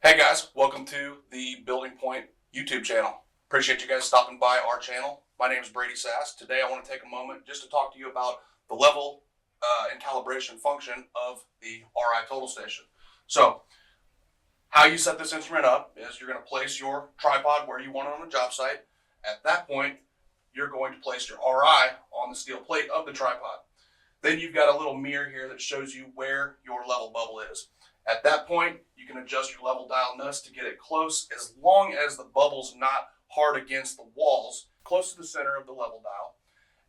Hey guys, welcome to the Building Point YouTube channel. Appreciate you guys stopping by our channel. My name is Brady Sass. Today I want to take a moment just to talk to you about the level and calibration function of the RI total station. So how you set this instrument up is you're going to place your tripod where you want it on the job site. At that point, you're going to place your RI on the steel plate of the tripod. Then you've got a little mirror here that shows you where your level bubble is. At that point, you can adjust your level dial nuts to get it close, as long as the bubble's not hard against the walls, close to the center of the level dial.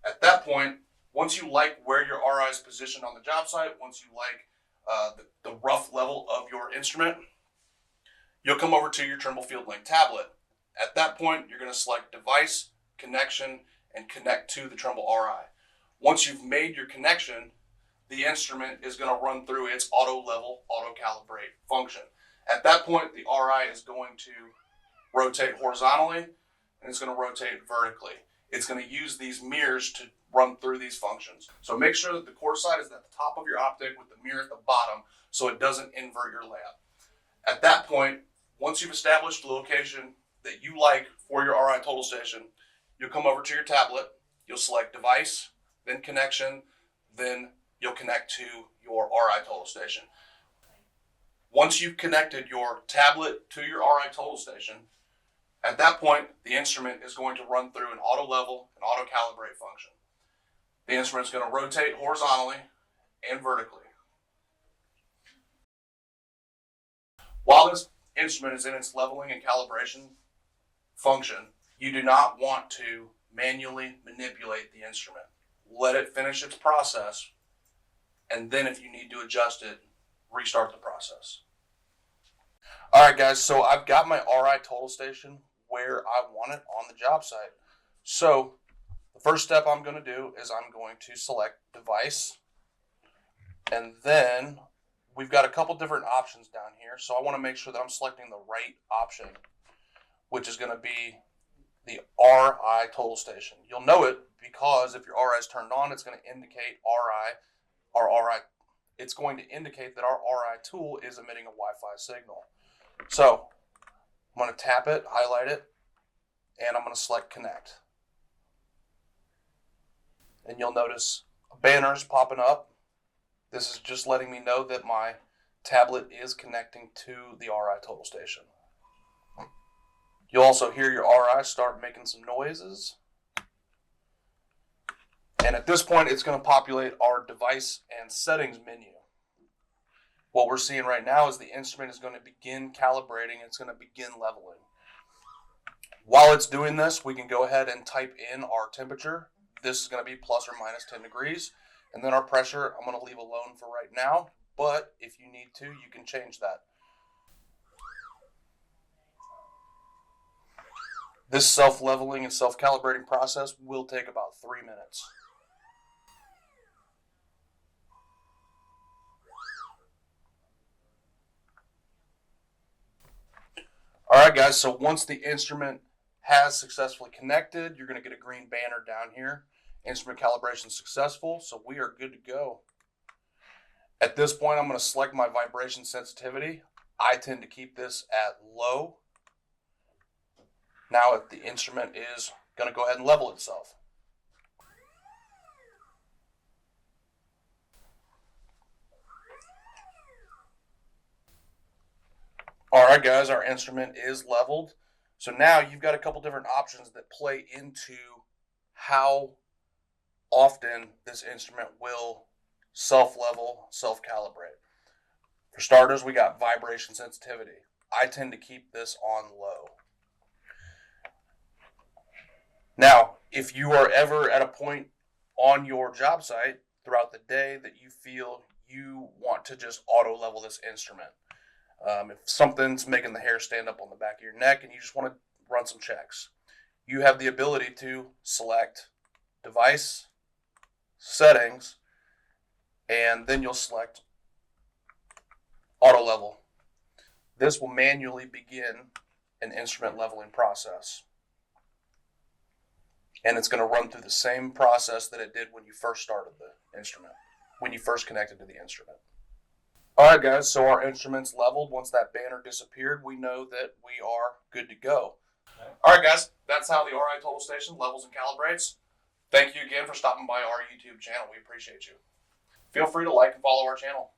At that point, once you like where your RI is positioned on the job site, once you like the rough level of your instrument, you'll come over to your Trimble Field Link tablet. At that point, you're going to select Device, Connection, and Connect to the Trimble RI. Once you've made your connection, the instrument is going to run through its auto level, auto calibrate function. At that point, the RI is going to rotate horizontally and it's going to rotate vertically. It's going to use these mirrors to run through these functions. So make sure that the core side is at the top of your optic with the mirror at the bottom so it doesn't invert your layout. At that point, once you've established the location that you like for your RI total station, you'll come over to your tablet, you'll select Device, then Connection, then you'll connect to your RI total station. Once you've connected your tablet to your RI total station, at that point, the instrument is going to run through an auto level and auto calibrate function. The instrument is going to rotate horizontally and vertically. While this instrument is in its leveling and calibration function, you do not want to manually manipulate the instrument. Let it finish its process, and then if you need to adjust it, restart the process. All right, guys, so I've got my RI total station where I want it on the job site. So the first step I'm going to do is I'm going to select Device, and then we've got a couple different options down here, so I want to make sure that I'm selecting the right option, which is going to be the RI total station. You'll know it because if your RI is turned on, it's going to indicate it's going to indicate that our RI tool is emitting a Wi-Fi signal. So I'm going to tap it, highlight it, and I'm going to select Connect. And you'll notice a banner is popping up. This is just letting me know that my tablet is connecting to the RI total station. You'll also hear your RI start making some noises. And at this point, it's going to populate our device and settings menu. What we're seeing right now is the instrument is going to begin calibrating. It's going to begin leveling. While it's doing this, we can go ahead and type in our temperature. This is going to be plus or minus 10 degrees. And then our pressure, I'm going to leave alone for right now. But if you need to, you can change that. This self-leveling and self-calibrating process will take about 3 minutes. All right, guys, so once the instrument has successfully connected, you're going to get a green banner down here. Instrument calibration successful, so we are good to go. At this point, I'm going to select my vibration sensitivity. I tend to keep this at low. Now the instrument is going to go ahead and level itself. All right, guys, our instrument is leveled. So now you've got a couple different options that play into how often this instrument will self-level, self-calibrate. For starters, we got vibration sensitivity. I tend to keep this on low. Now, if you are ever at a point on your job site throughout the day that you feel you want to just auto level this instrument, if something's making the hair stand up on the back of your neck and you just want to run some checks, you have the ability to select Device, Settings, and then you'll select Auto Level. This will manually begin an instrument leveling process. And it's going to run through the same process that it did when you first started the instrument, when you first connected to the instrument. All right, guys, so our instrument's leveled. Once that banner disappeared, we know that we are good to go. All right, guys, that's how the RI Total Station levels and calibrates. Thank you again for stopping by our YouTube channel. We appreciate you. Feel free to like and follow our channel.